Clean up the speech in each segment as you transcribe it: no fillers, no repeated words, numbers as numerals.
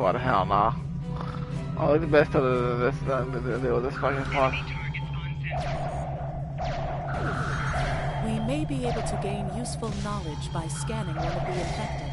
What the hell, nah. I like the best of this than to deal with this fucking part. We may be able to gain useful knowledge by scanning one of the infected.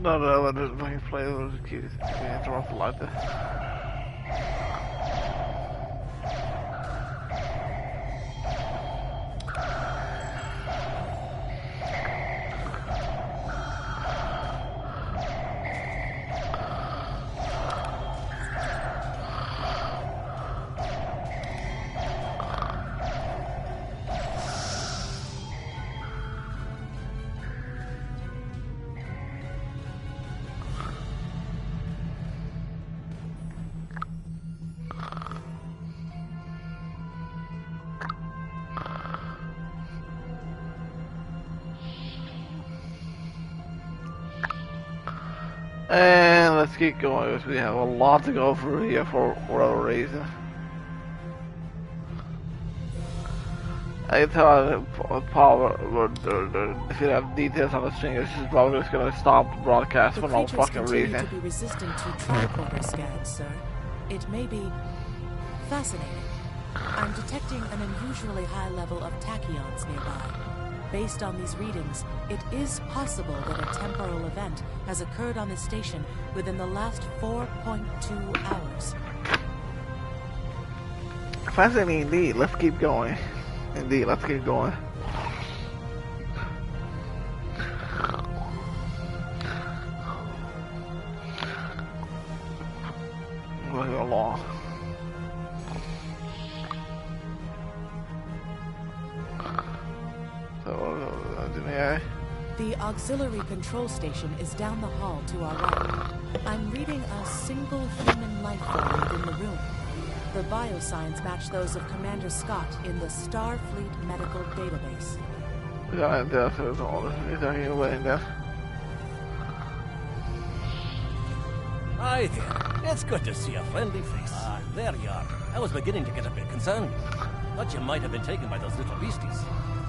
No, I didn't fucking play those kids. I interrupted like this. And let's keep going because we have a lot to go through here for whatever reason. I can tell Paul if you have details on this thing, it's just probably just gonna stop the broadcast for no fucking reason. The creatures continue to be resistant to tricorder scans, sir. It may be fascinating. I'm detecting an unusually high level of tachyons nearby. Based on these readings, it is possible that a temporal event has occurred on this station within the last 4.2 hours. Fascinating indeed. Let's keep going. Indeed, let's keep going. Moving along. The auxiliary control station is down the hall to our right. I'm reading a single human life form within the room. The biosigns match those of Commander Scott in the Starfleet Medical Database. Yeah, that's all. Is there any way in there? Hi there. It's good to see a friendly face. Ah, there you are. I was beginning to get a bit concerned. Thought you might have been taken by those little beasties.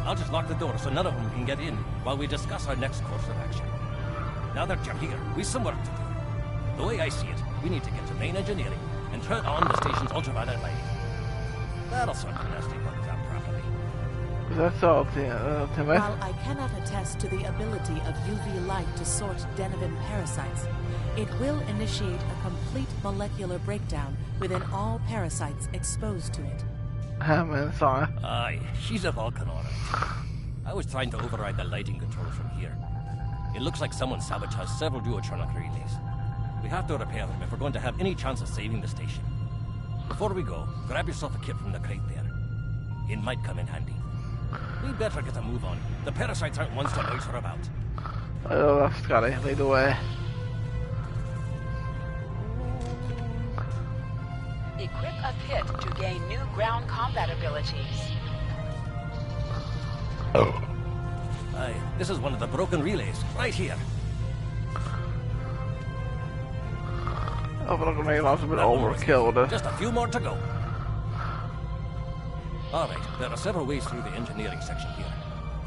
I'll just lock the door so none of them can get in while we discuss our next course of action. Now that you're here, we've some work to do. The way I see it, we need to get to main engineering and turn on the station's ultraviolet lighting. That'll sort the nasty bugs out properly. That's all, Tim. While I cannot attest to the ability of UV light to sort Deniven parasites, it will initiate a complete molecular breakdown within all parasites exposed to it. Man, sorry. Aye, she's a Vulcan, all right. I was trying to override the lighting controls from here. It looks like someone sabotaged several duotronic relays. We have to repair them if we're going to have any chance of saving the station. Before we go, grab yourself a kit from the crate there. It might come in handy. We better get a move on. The parasites aren't ones to loiter about. Oh, that's gotta lead the way. Equip a pit to gain new ground combat abilities. Oh. Aye, this is one of the broken relays, right here. I feel like I'm making lots of bit overkill with this. Just a few more to go. Alright, there are several ways through the engineering section here.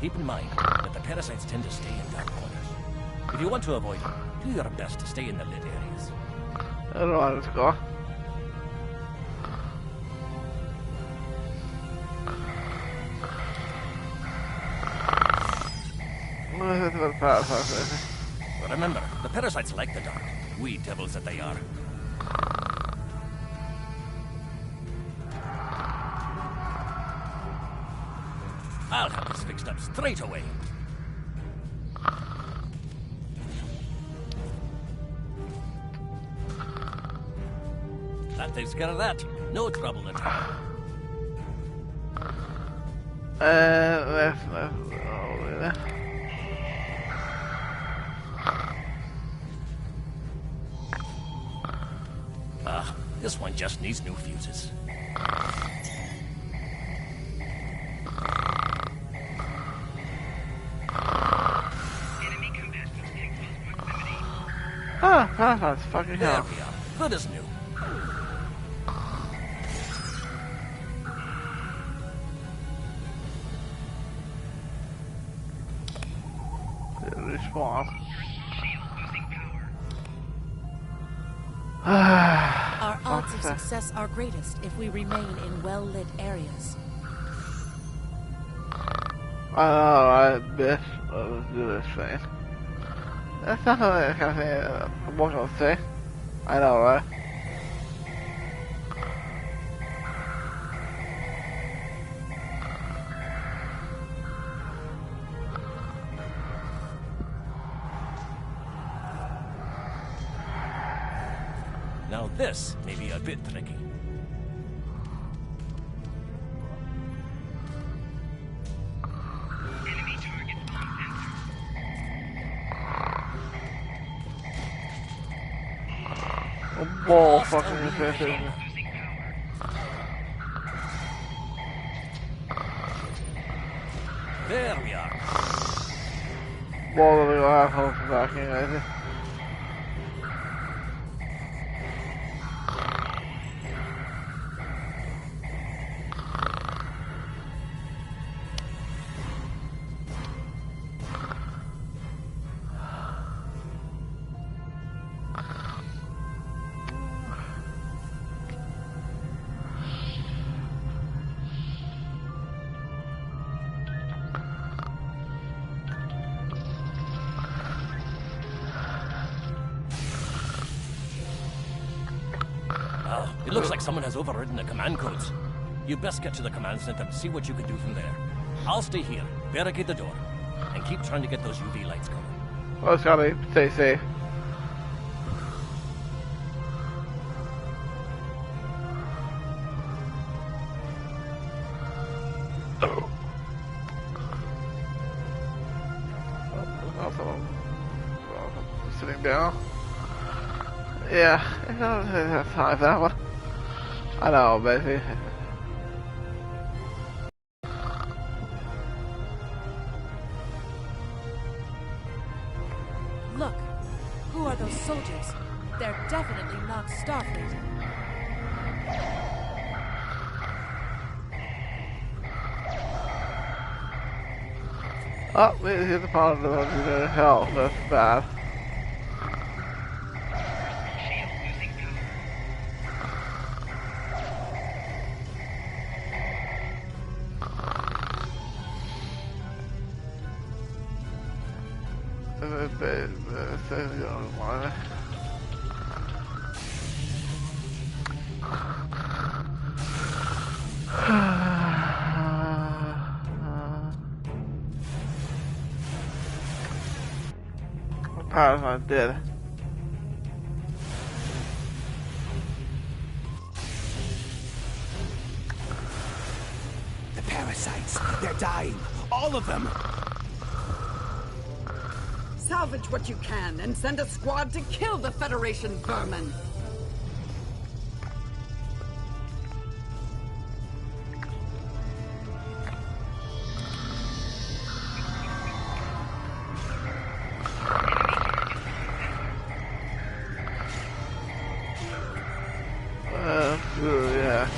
Keep in mind that the parasites tend to stay in dark corners. If you want to avoid them, do your best to stay in the lit areas. I don't know how to go. But remember, the parasites like the dark. Wee devils that they are. I'll have this fixed up straight away. That That takes care of that. No trouble at all. Let's This one just needs new fuses. That's fucking There hell. we are. Good as new. Respawn. Our odds of success are greatest if we remain in well-lit areas. I know, right, bitch. Let's do this thing. That's not the kind of thing I'm going to say. I know, right? Now this may be a bit tricky. A ball fucking infested. There we are. Ball of the assholes back in, I think. It looks like someone has overridden the command codes. You best get to the command center and see what you can do from there. I'll stay here, barricade the door, and keep trying to get those UV lights going. Well, it's gotta stay safe. Sitting down. Yeah, it's time for that one. I know, baby. Look, who are those soldiers? They're definitely not Starfleet. Oh, here's the part of the hell. That's bad. Power's not dead. The parasites, they're dying. All of them. Salvage what you can and send a squad to kill the Federation vermin. Yeah.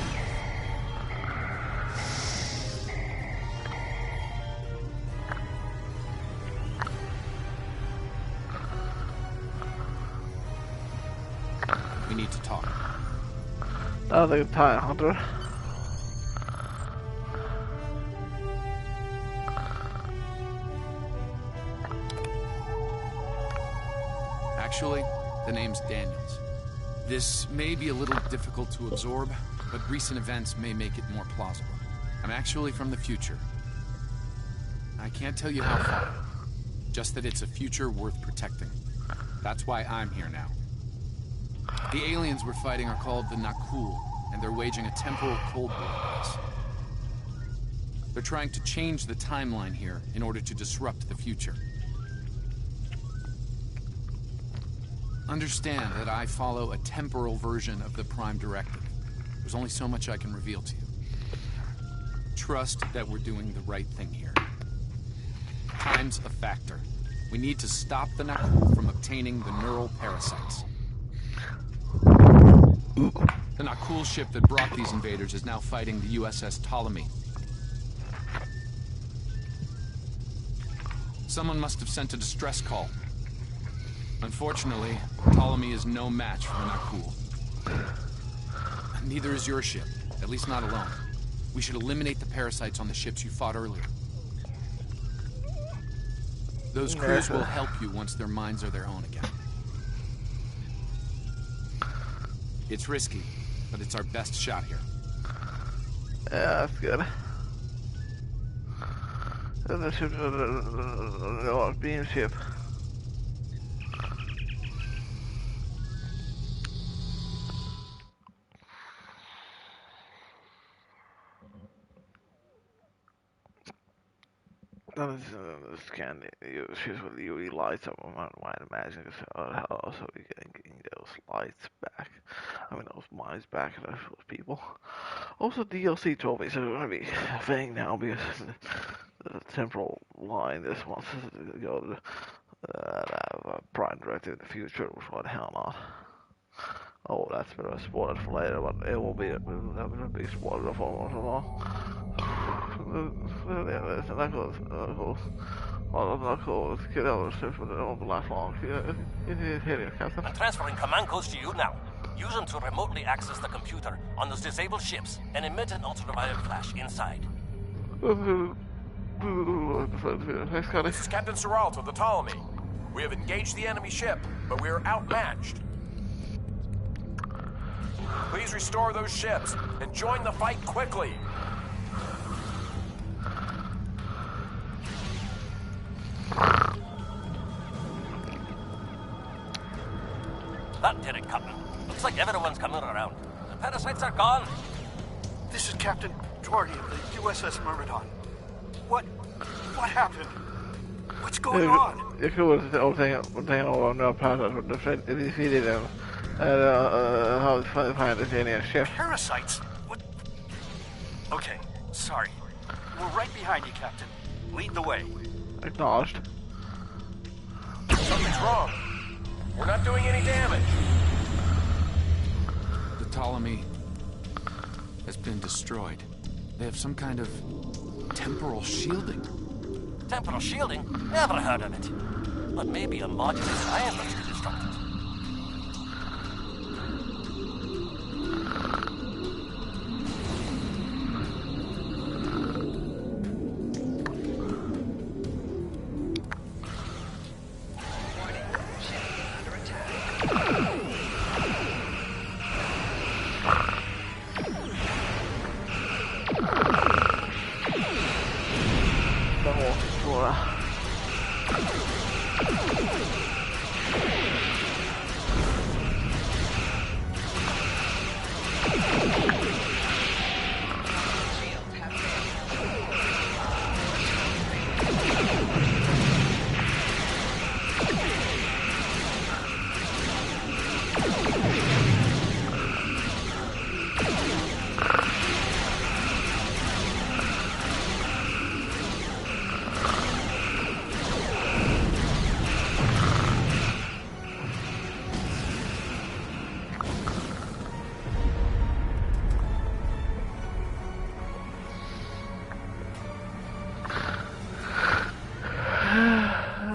We need to talk. That was like a time hunter. Actually, the name's Daniels. This may be a little difficult to absorb, but recent events may make it more plausible. I'm actually from the future. I can't tell you how far, just that it's a future worth protecting. That's why I'm here now. The aliens we're fighting are called the Nakul, and they're waging a temporal Cold War on us. They're trying to change the timeline here in order to disrupt the future. Understand that I follow a temporal version of the Prime Directive. There's only so much I can reveal to you. Trust that we're doing the right thing here. Time's a factor. We need to stop the Nakul from obtaining the neural parasites. The Nakul ship that brought these invaders is now fighting the USS Ptolemy. Someone must have sent a distress call. Unfortunately, Ptolemy is no match for the Nakul. Neither is your ship, at least not alone. We should eliminate the parasites on the ships you fought earlier. Those crews will help you once their minds are their own again. It's risky, but it's our best shot here. Yeah, that's good. The ship, the beam ship. Scan the ships with UV lights. I might imagine how also we getting those lights back. I mean, those minds back of those people. Also, DLC trophies are going to be a thing now because the temporal line this wants to go to Prime Directive in the future, which why the hell not? Oh, that's a bit of a spoiler for later, but it will be a big spoiler for there's a Knuckles. Knuckles, get out of the ship, but it won't last long. Here, Captain. I'm transferring command codes to you now. Use them to remotely access the computer on those disabled ships and emit an ultraviolet flash inside. This is Captain Seralto of the Ptolemy. We have engaged the enemy ship, but we are outmatched. Please restore those ships and join the fight quickly. That did it, Captain. Looks like everyone's coming around. The parasites are gone. This is Captain Jordy of the USS Myrmidon. What happened? What's going on? Jag tror att det var några parasites defeated them. How find this alien ship. Parasites? What? Okay, sorry. We're right behind you, Captain. Lead the way. Acknowledged. Something's wrong. We're not doing any damage. The Ptolemy has been destroyed. They have some kind of temporal shielding. Temporal shielding? Never heard of it. But maybe a modulus ion was to destruct it.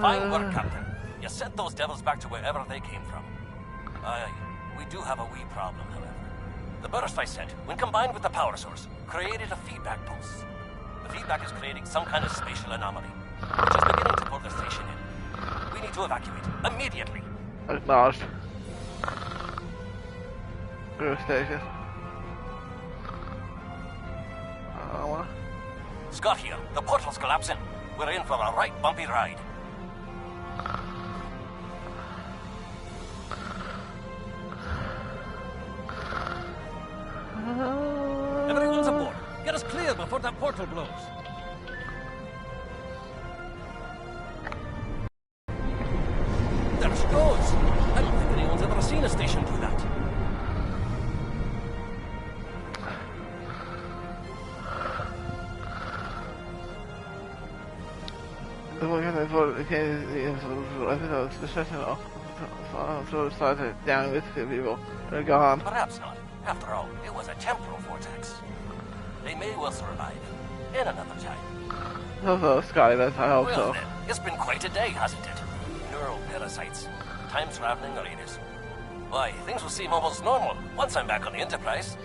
Fine work, Captain. You sent those devils back to wherever they came from. Aye, we do have a wee problem, however. The burst I sent, when combined with the power source, created a feedback pulse. The feedback is creating some kind of spatial anomaly, which is beginning to pull the station in. We need to evacuate, immediately. Acknowledged. Go to station. Scott here. The portal's collapsing. We're in for a right bumpy ride. aboard. Get us clear before that portal blows. There she goes. I don't think anyone's ever seen a station do that. Down with people. They're gone. Perhaps not. After all, it was a temporal vortex. They may well survive. In another time. Oh, Scotty, I hope Well so. then, it's been quite a day, hasn't it? Neural parasites, time-traveling raiders. Why, things will seem almost normal once I'm back on the Enterprise.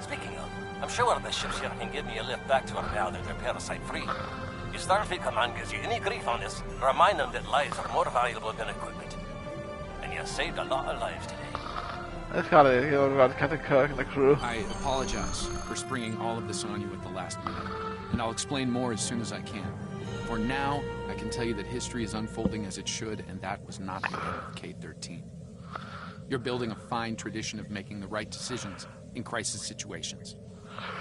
Speaking of, I'm sure the ship here can give me a lift back to her now that they're parasite-free. If Starfleet Command gives you any grief on this, remind them that lives are more valuable than equipment. And you saved a lot of lives today. Scotty, you're about to cut the Kirk and the crew. I apologize for springing all of this on you at the last minute, and I'll explain more as soon as I can. For now, I can tell you that history is unfolding as it should, and that was not the end of K-13. You're building a fine tradition of making the right decisions in crisis situations.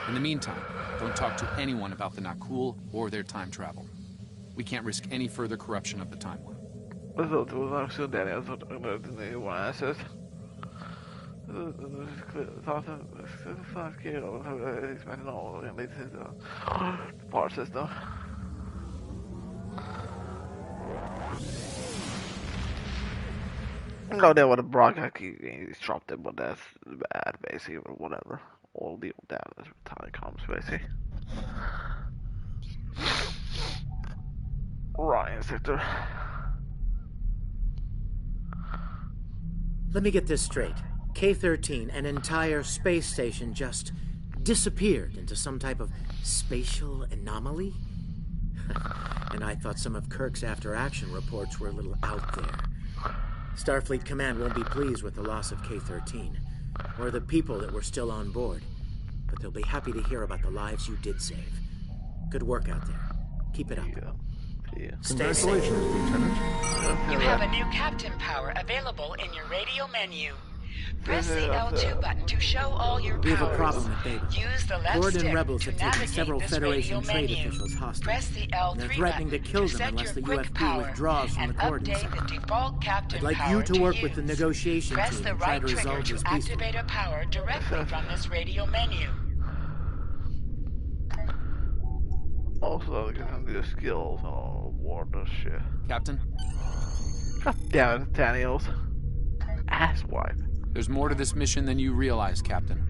In the meantime, don't talk to anyone about the Nakul or their time travel. We can't risk any further corruption of the timeline. Part system. No, they would have brought he's dropped it, but that's bad, basically, or whatever. We'll deal with that as time comes, basically. Ryan Sector. Let me get this straight. K-13, an entire space station, just disappeared into some type of spatial anomaly? And I thought some of Kirk's after-action reports were a little out there. Starfleet Command won't be pleased with the loss of K-13, or the people that were still on board, but they'll be happy to hear about the lives you did save. Good work out there. Keep it up. Yeah. Stay safe. Congratulations, Lieutenant. You have a new captain power available in your radio menu. Press the L2 button to show all your powers. We have a problem at Beta. Use the left Horde stick and rebels to have taken navigate several this Federation radio trade menu. officials hostage. Press the L3 They're threatening to button kill to them set unless the your quick UFP power withdraws from and the coordinates. update the default captain I'd like power you to work with the use. negotiation Press team the and try right to trigger resolve to this peacefully. activate a power directly from this radio menu. Also, they can do skills on board this shit. Captain? God damn it, Daniels. Asswipe. There's more to this mission than you realize, Captain.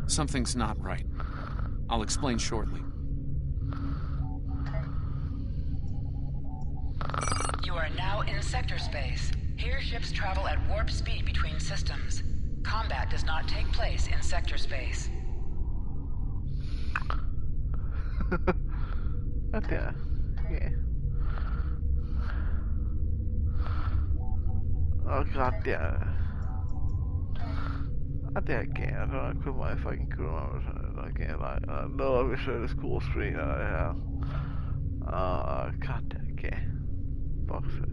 Something's not right. I'll explain shortly. You are now in sector space. Here ships travel at warp speed between systems. Combat does not take place in sector space. Okay. Yeah. Oh god damn it. I think I can't. I quit my fucking crew members. I can't. No, let me show this cool screen that I have. God damn, I can't. Fuck's it.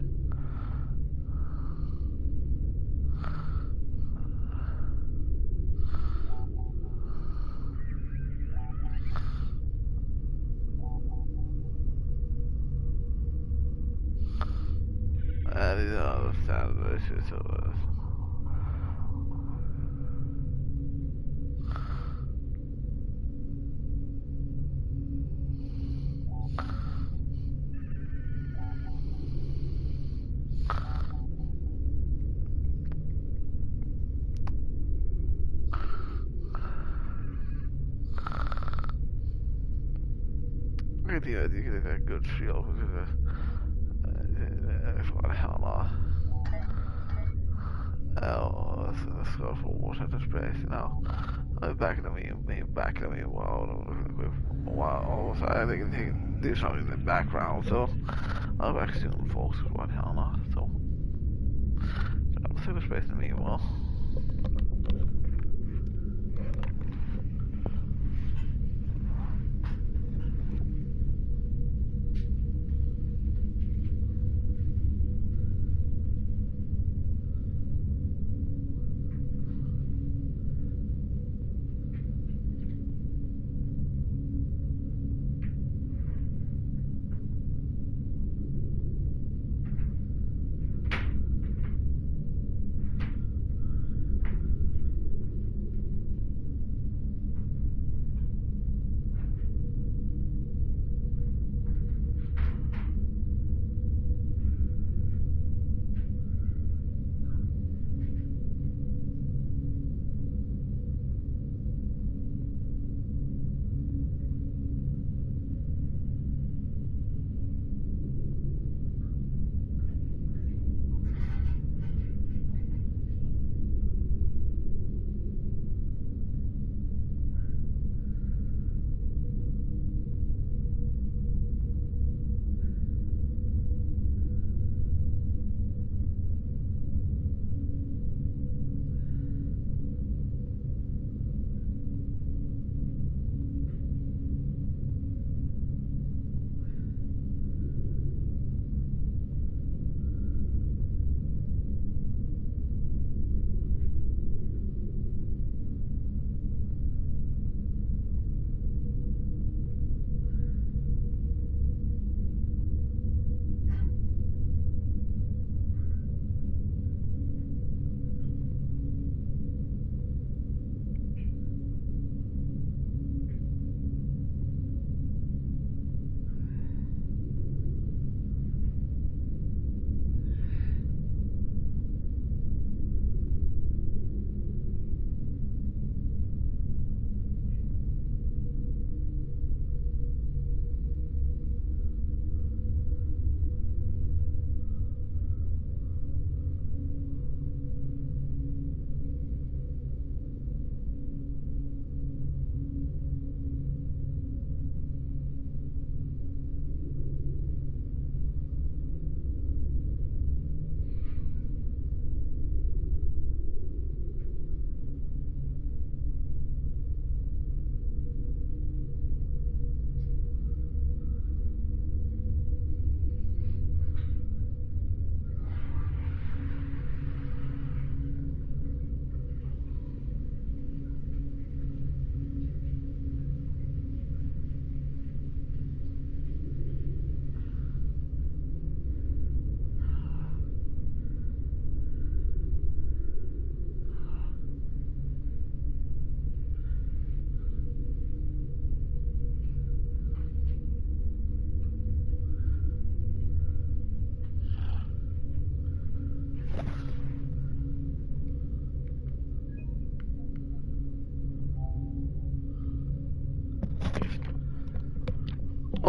I didn't understand this shit so well. I think you can get a good feel because what the hell oh, let's go for water to space now. Back in the wow, so I think he can do something in the background, so I'll back soon, folks. What the hell not? So I'll see the space in the meanwhile.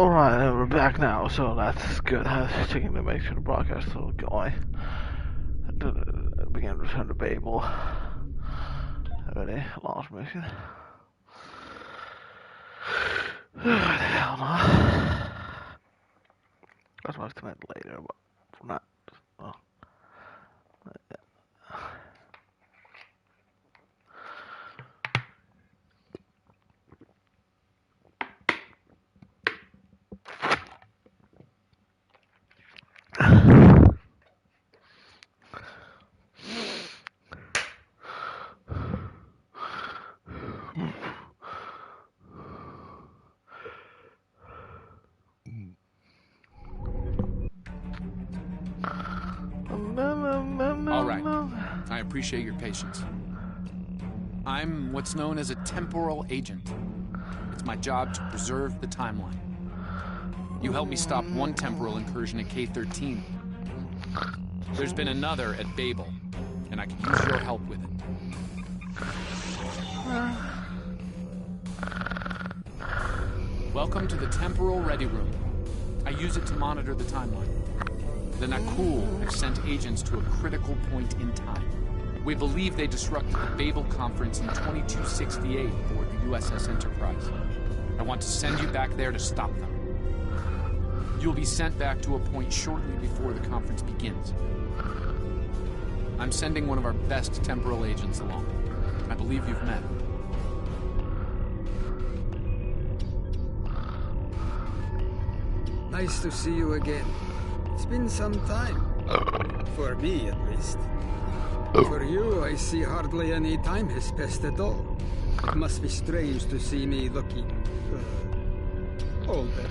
Alright, we're back now, so that's good. I was checking to make sure the broadcast is still going. Begin to return to Babel. Ready? Launch mission. What the hell, no? That's why I was connected later, but for not. Well, yeah. All right. I appreciate your patience. I'm what's known as a temporal agent. It's my job to preserve the timeline. You helped me stop one temporal incursion at K-13. There's been another at Babel, and I can use your help with it. Welcome to the Temporal Ready Room. I use it to monitor the timeline. The Nakul have sent agents to a critical point in time. We believe they disrupted the Babel Conference in 2268 aboard the USS Enterprise. I want to send you back there to stop them. You'll be sent back to a point shortly before the conference begins. I'm sending one of our best temporal agents along. I believe you've met him. Nice to see you again. It's been some time. For me, at least. For you, I see hardly any time has passed at all. It must be strange to see me looking... older.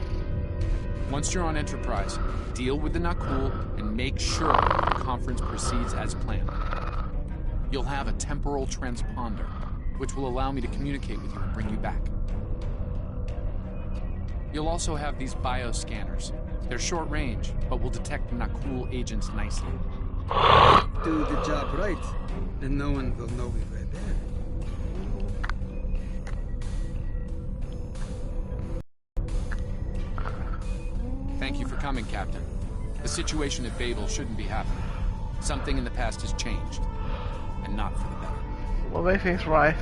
Once you're on Enterprise, deal with the Nakul and make sure the conference proceeds as planned. You'll have a temporal transponder, which will allow me to communicate with you and bring you back. You'll also have these bioscanners. They're short range, but will detect the Nakul agents nicely. Do the job right, and no one will know we were there. Thank you for coming, Captain. The situation at Babel shouldn't be happening. Something in the past has changed, and not for the better. Well, they think right.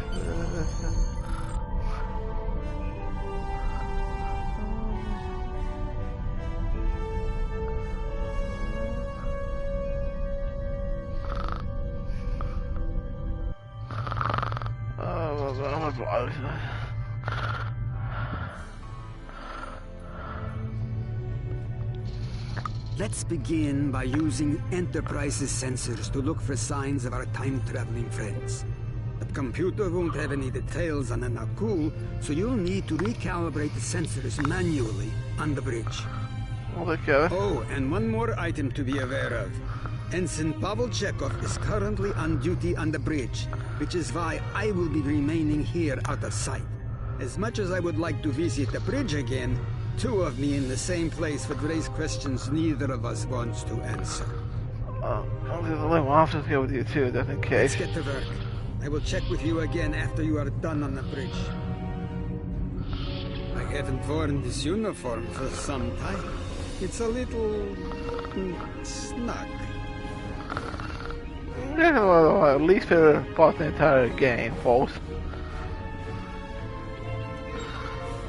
Let's begin by using Enterprise's sensors to look for signs of our time-traveling friends. The computer won't have any details on the Nakul, so you'll need to recalibrate the sensors manually on the bridge. Okay. Oh, and one more item to be aware of. Ensign Pavel Chekhov is currently on duty on the bridge, which is why I will be remaining here out of sight. As much as I would like to visit the bridge again, two of me in the same place would raise questions neither of us wants to answer. I'll have to go with you too, just in case. Let's get to work. I will check with you again after you are done on the bridge. I haven't worn this uniform for some time. It's a little... snug. At least for the entire game, folks.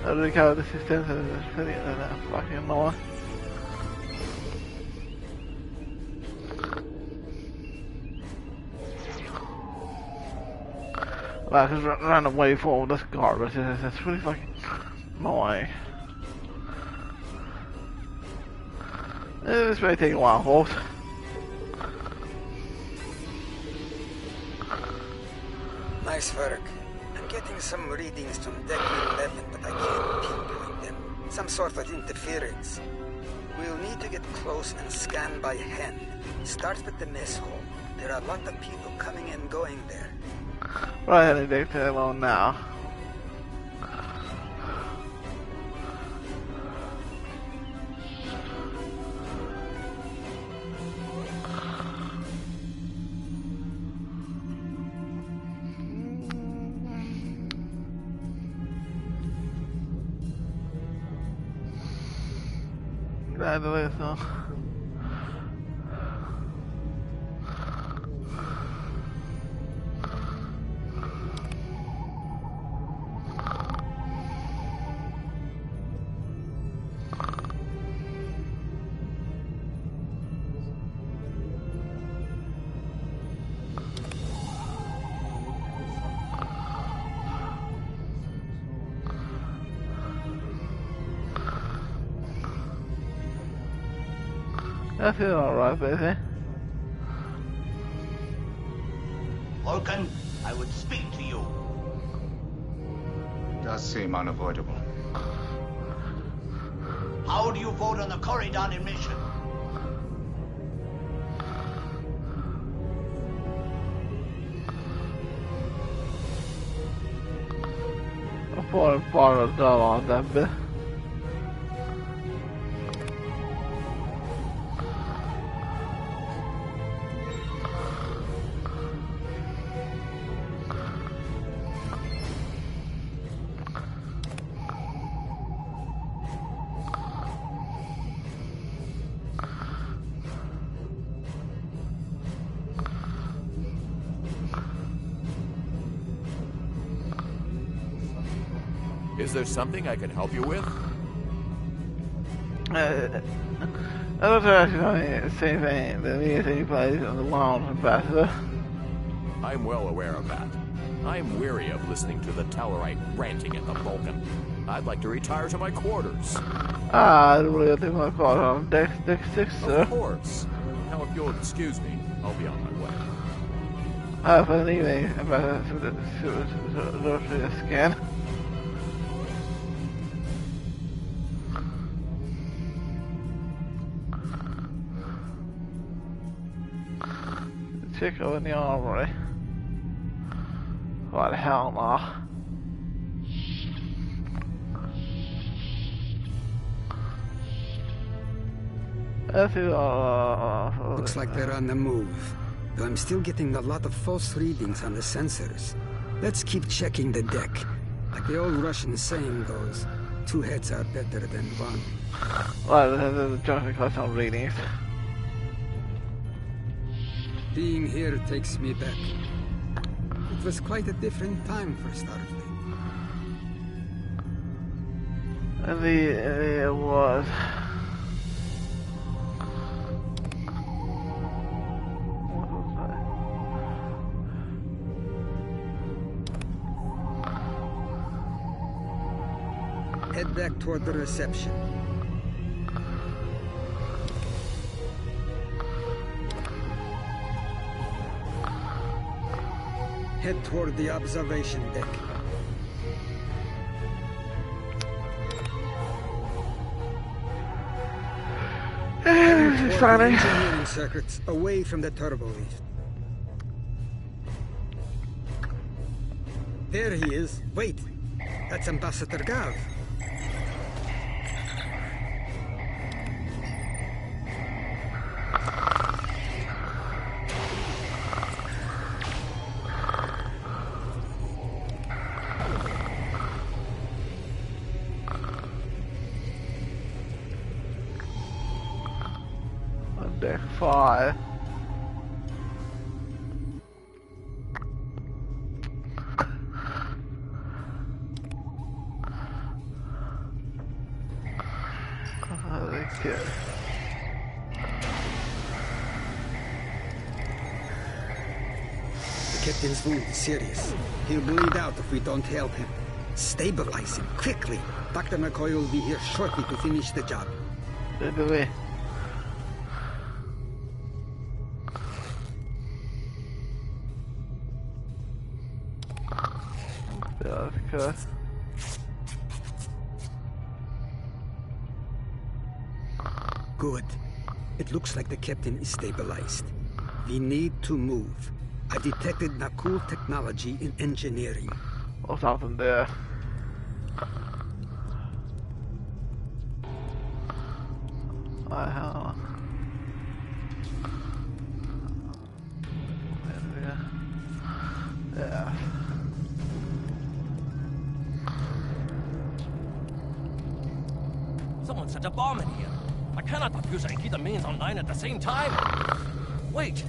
I really got the system fucking annoying. Like, just ran away from all this garbage. It's really fucking annoying. This may take a while, folks. Nice work. I'm getting some readings from Deck 11, but I can't pinpoint them. Some sort of interference. We'll need to get close and scan by hand. Start with the mess hall. There are a lot of people coming and going there. Right, I take that alone now. Glad to listen. I feel alright, baby. Vulcan, I would speak to you. Does seem unavoidable. How do you vote on the Corridon mission? Jag får bara dra den bit. Is there something I can help you with? I don't actually say anything. The music plays on the lounge, Ambassador. I'm well aware of that. I'm weary of listening to the Tellarite ranting at the Vulcan. I'd like to retire to my quarters. Ah, I really think my car on deck 6, sir. Of course. Now, if you'll excuse me, I'll be on my way. Have an evening, Ambassador, to the scan. Check over in the armory. What the hell, nah? Looks like they're on the move. Though I'm still getting a lot of false readings on the sensors. Let's keep checking the deck. Like the old Russian saying goes, 2 heads are better than 1. Well, there's a jumping class on readings. Being here takes me back. It was quite a different time for Starfleet. And it was. What was that? Head back toward the reception. Head toward the observation deck. Engineering circuits away from the turbo lift. There he is. Wait, that's Ambassador Gav. Deck 5. Okay. The captain's wound is serious. He'll bleed out if we don't help him. Stabilize him, quickly. Dr. McCoy will be here shortly to finish the job. Good away. Okay. Good. It looks like the captain is stabilized. We need to move. I detected Nakul technology in engineering. What's happened there? Hell. Yeah. Someone set a bomb in here. I cannot defuse and keep the mains online at the same time. Wait,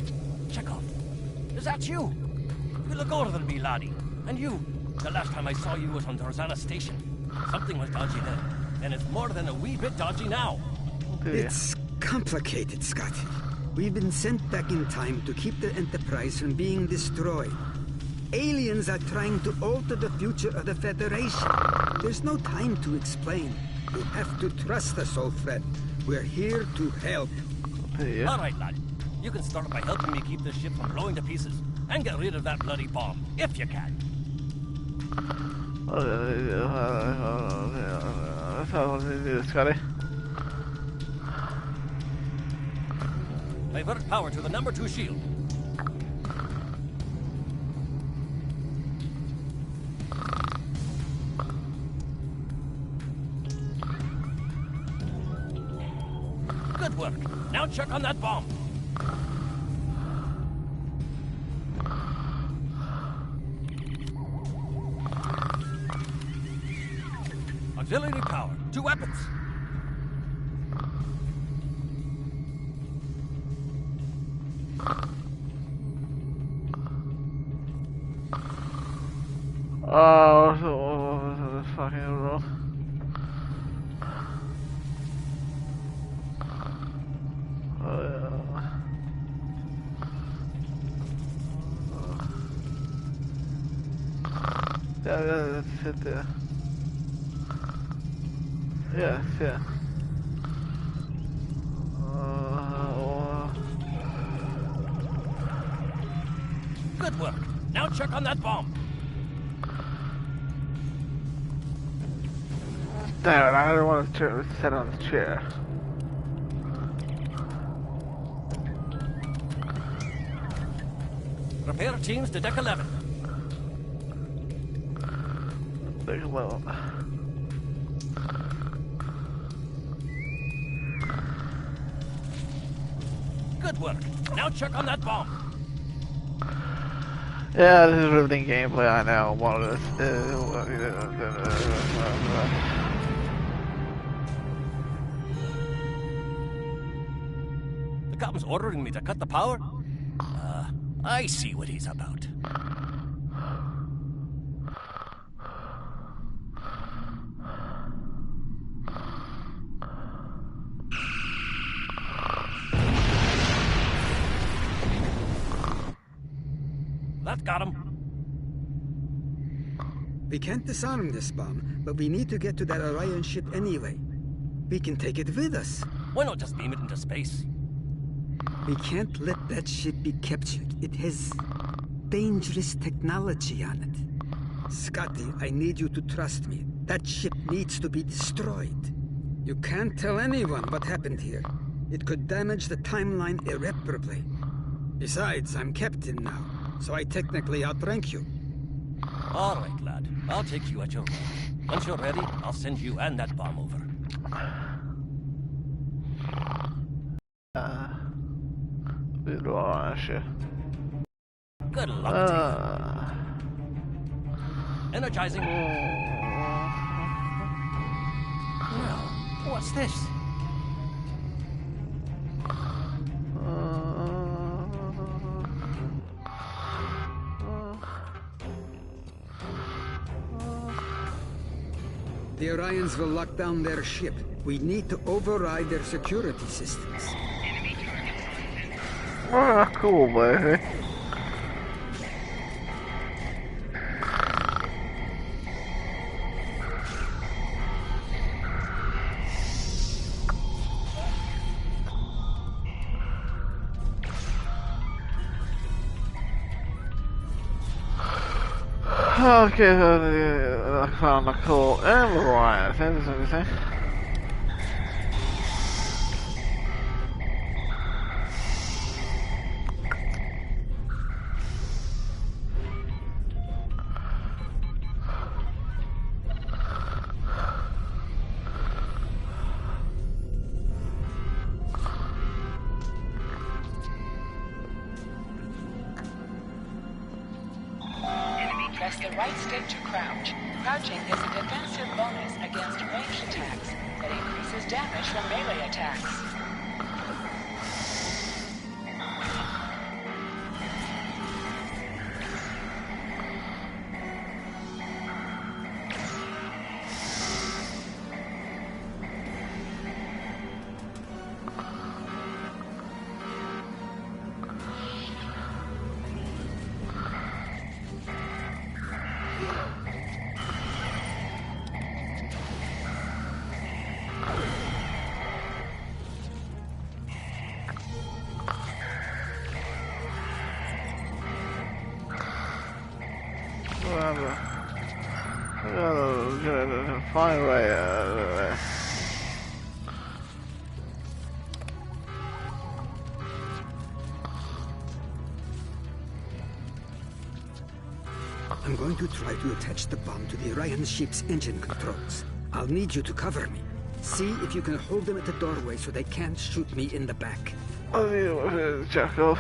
Chekhov, is that you? You look older than me, laddie. And you, the last time I saw you was on Dorzana Station. Something was dodgy then, and it's more than a wee bit dodgy now. It's complicated, Scotty. We've been sent back in time to keep the Enterprise from being destroyed. Aliens are trying to alter the future of the Federation. There's no time to explain. You have to trust us, old friend. We're here to help. All right, lad. You can start by helping me keep this ship from blowing to pieces, and get rid of that bloody bomb, if you can. That's how I do, Scotty. Divert power to the number 2 shield. Good work. Now check on that bomb. Auxiliary power to weapons. Oh, so fucking wrong. Yeah, that's it there. Yes, yeah. Good work. Now check on that bomb. Damn it, I don't want to sit on the chair. Repair teams to deck 11. Deck 11. Good work. Now check on that bomb. Yeah, this is riveting gameplay, I know. One of The captain's ordering me to cut the power? I see what he's about. That got him. We can't disarm this bomb, but we need to get to that Orion ship anyway. We can take it with us. Why not just beam it into space? We can't let that ship be captured. It has dangerous technology on it. Scotty, I need you to trust me. That ship needs to be destroyed. You can't tell anyone what happened here. It could damage the timeline irreparably. Besides, I'm captain now, so I technically outrank you. All right, lad. I'll take you at your word. Once you're ready, I'll send you and that bomb over. Good luck to you. Energizing. Well, what's this? The Orions will lock down their ship. We need to override their security systems. Ah, cool, baby. Okay, so I found a cool and Orion. That's what you say. Press the right stick to crouch. Crouching is a defensive bonus against ranged attacks. It increases damage from melee attacks. Find a way out of there. I'm going to try to attach the bomb to the Orion ship's engine controls. I'll need you to cover me. See if you can hold them at the doorway so they can't shoot me in the back. Chekhov.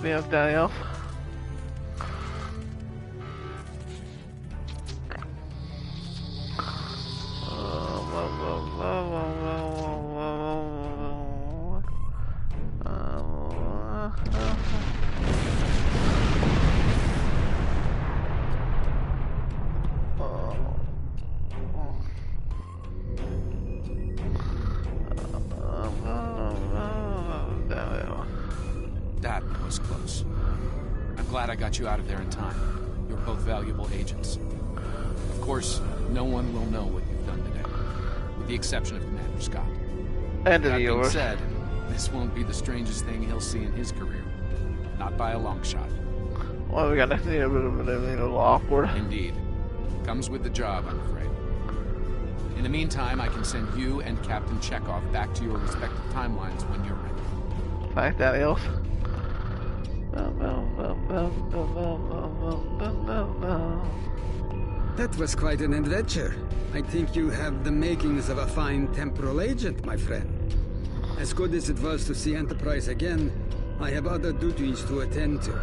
Me up, Daniel. That was close. I'm glad I got you out of there in time. You're both valuable agents. Of course, no one will know what you've done today, with the exception of Commander Scott. And that being yours. said, this won't be the strangest thing he'll see in his career. Not by a long shot. Well, we got to need a bit of a little awkward. Indeed. Comes with the job, I'm afraid. In the meantime, I can send you and Captain Chekhov back to your respective timelines when you're ready. Thanks, Daniels. That was quite an adventure. I think you have the makings of a fine temporal agent, my friend. As good as it was to see Enterprise again, I have other duties to attend to.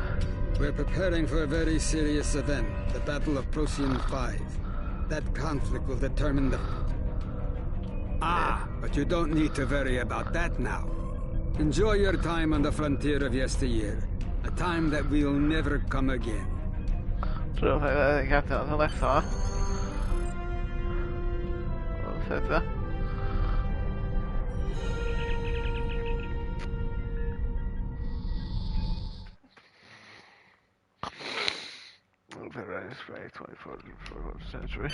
We're preparing for a very serious event, the Battle of Procyon 5. That conflict will determine the... but you don't need to worry about that now. Enjoy your time on the frontier of yesteryear. A time that will never come again. Tror jag kan inte ha nästa, va? Sätta. Very straight, 24th century.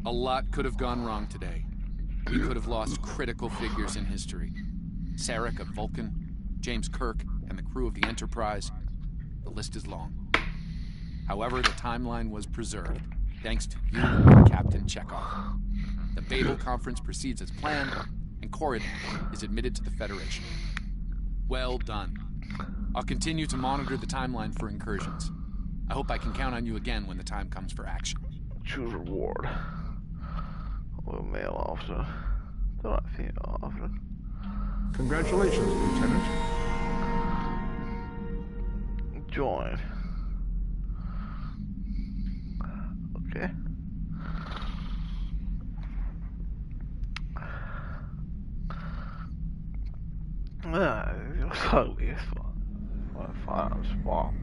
A lot could have gone wrong today. We could have lost critical figures in history. Sarek of Vulcan, James Kirk, and the crew of the Enterprise. The list is long. However, the timeline was preserved, thanks to you, Captain Chekhov. The Babel Conference proceeds as planned, and Coridan is admitted to the Federation. Well done. I'll continue to monitor the timeline for incursions. I hope I can count on you again when the time comes for action. Choose reward. Or male officer. Not female officer. Congratulations, Lieutenant. Join. Okay. You're so useful. My final spot.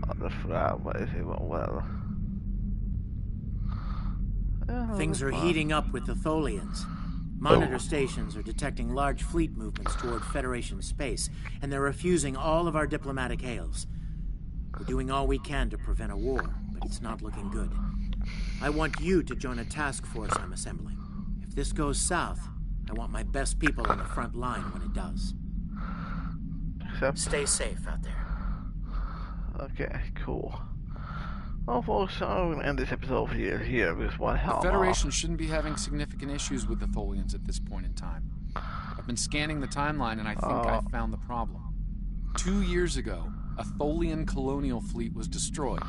I'll just forget what is even well. Things are heating up with the Tholians. Monitor stations are detecting large fleet movements toward Federation space, and they're refusing all of our diplomatic hails. We're doing all we can to prevent a war, but it's not looking good. I want you to join a task force I'm assembling. If this goes south, I want my best people on the front line when it does. Stay safe out there. Okay, cool. Well, folks, I'm going to end this episode here because what hell? The Federation shouldn't be having significant issues with the Tholians at this point in time. I've been scanning the timeline and I think I found the problem. 2 years ago, a Tholian colonial fleet was destroyed.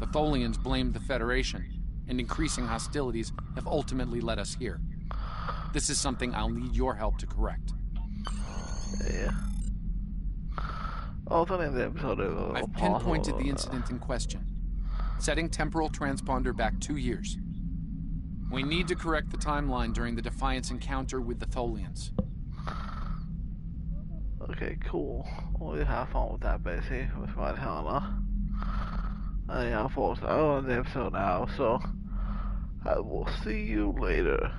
The Tholians blamed the Federation, and increasing hostilities have ultimately led us here. This is something I'll need your help to correct. Yeah. Also, in the episode, I've pinpointed the incident in question, setting temporal transponder back 2 years. We need to correct the timeline during the Defiance encounter with the Tholians. Okay, cool. We'll have fun with that, basically, with my helmet. And yeah, folks, I'll end the episode now, so I will see you later.